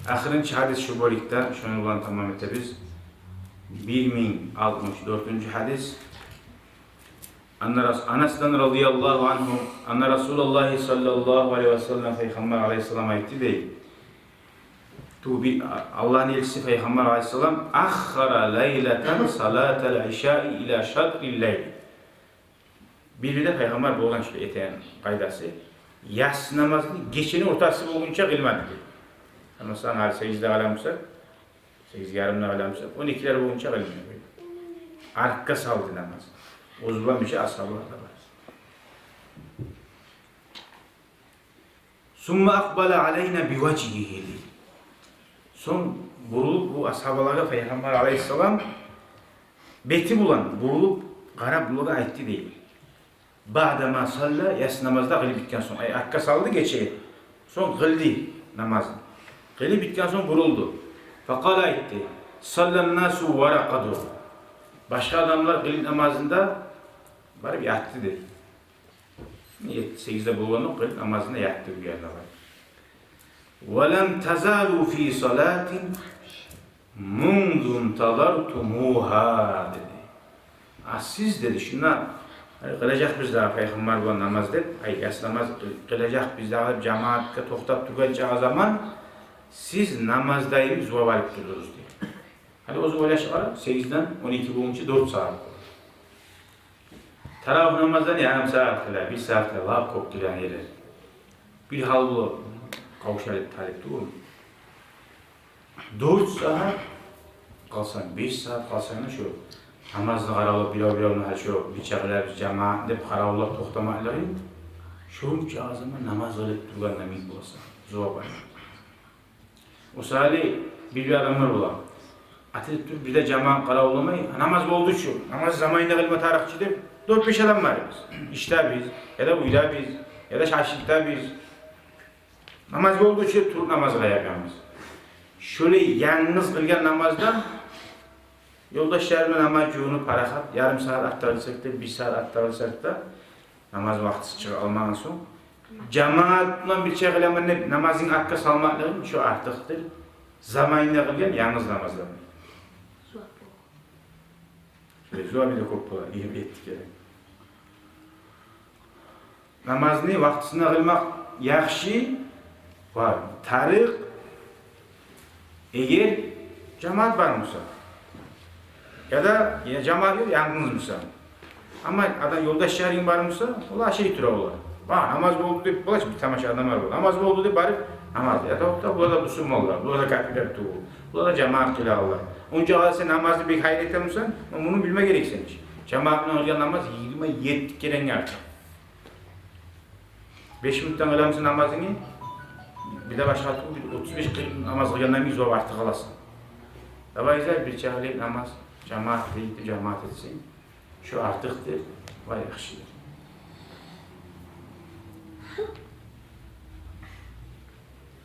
Akhirinci hadis şu bölükte, şunu ulan tamam edebiliriz. 1064. hadis. Anas'tan radıyallahu anhu, anna Resulullah sallallahu aleyhi ve sellem Peygamber aleyhisselam ayeti değil. Allah'ın elçisi Peygamber aleyhisselam akhara leyleten salatel işai ila şadril leyl. Bir de Peygamber bu olan şey eteğin kaydası. Yatsı namazını geçeni ortası bulunca kılmadı. Mesela hal 8'de kalamsa, 8:30'da kalamsa, 12'ler bulunca kılmıyor. Arka saldı namaz. Uzman şey ashablar da var. Summa akbala aleyna bivacihi. Son burulup bu ashabalara Peygamber aleyhisselam beti bulan, burulup kara buluğa aitti değil. Ba'dama salla yas namazda kılı bitken son. Arka saldı geçeyi. Son kıldı namazını. Kılı bitken son buruldu. Fakala aitti. Sallan nasu varakadu. Başka adamlar kılı namazında bari bir yattı dedi. 8'de bulunduğu kılı namazında yattı bir yerde var. وَلَمْ تَزَالُوا ف۪ي صَلَاتٍ مُنْذُ انْتَظَرْتُمُوهَا dedi. Siz dedi şuna kılacak biz daha Peygamber bu namaz dedi. Yas namaz kılacak biz daha cemaatle toxtab tükeneceği zaman siz namazdayım zuva varıp dururuz diye. Hadi o zaman öyle şey var. 8'den 12 bulunca 4 saat. Taravih namazdan yarım saat kılar, 1 saat kılar, laf kokturan yerler. Bir hal bu kavuşalıp talep doğru mu? 4 saat kalsan, 5 saat kalsan da şu namazını qaralıb, bilav şu biçaqlar, cemaat deb qaravlab toxtamakları şunca zaman namaz qılıb durğanda min bolsa, zuva var. O sali bir adamlar olar. Atılıp dur, bir de cemaat qaravlamay, namaz oldu şu, namaz zamanında qılma tarixçidir. 4-5 adam var biz. İşte biz, ya da uyda biz, ya da şaşlıkta biz. Namaz olduğu için tur namazı yapıyoruz. Şöyle yalnız kılgan namazda yoldaşlarımla namaz yoğunu parahat, yarım saat aktarılsak da, 1 saat aktarılsak da namaz vakti çıkı almadan sonra cemaatla bir şey kılaman namazın arka salmakları şu artıktır. Zamanında kılgan yalnız namazlar. Zuva bir de koptu, iyi ettik yani. Namazını vaktisinde kılmak yaxşı var. Tarih eğer cemaat var mısa? Ya da cemaat yok, yalnız mısa? Ama adam yoldaşların var mısa? Ola şey türe ola. Namaz oldu deyip, bulaş bir tamaşa adamlar var. Namaz oldu deyip bari namaz. Ya da burada busum olur, burada kafiler tuğu, burada cemaat tüle olur. Onca kadar sen namazı bir hayret etmişsen, bunu bilme gereksinmiş. Cemaatle olacak namaz 27 kere artık. 5 minuttan kılamışsın namazını, bir de başka 35 namaz kılgandan bir zor artık alasın. Dolayısıyla bir çağrı namaz, cemaat değil, cemaat etsin. Şu artıktır, vay yakışır.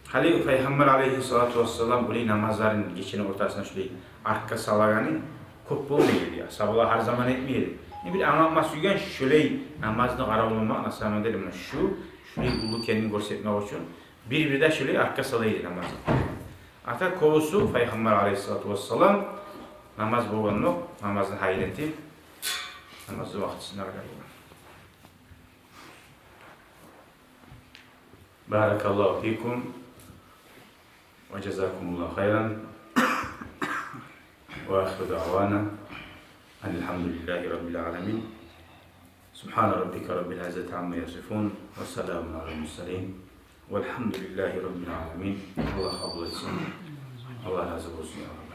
Halil Peygamber aleyhissalatu vesselam bu namazların geçeni ortasına şöyle arka salaganı çok olmuyor ya. Sabahlar her zaman etmiyor. Ne bir anlatması yügen şöyle namazını qaravlama nasıl edelim şöyle ulu kendini göstermek için bir de şöyle arka salaydı namazı. Ata kovusu Peygamber aleyhissalatu vesselam namaz boğanlık, namazın hayreti, namazı vaktisinde qaravlama. Barakallahu fikum ve cezakumullahu hayran ve ahiru da'vana elhamdülillahi rabbil alemin. Subhane rabbike rabbil izzati amma yasifun ve selamun alel murselin velhamdülillahi rabbil alemin. Allah kabul etsin. Allah razı olsun ya Rabbi.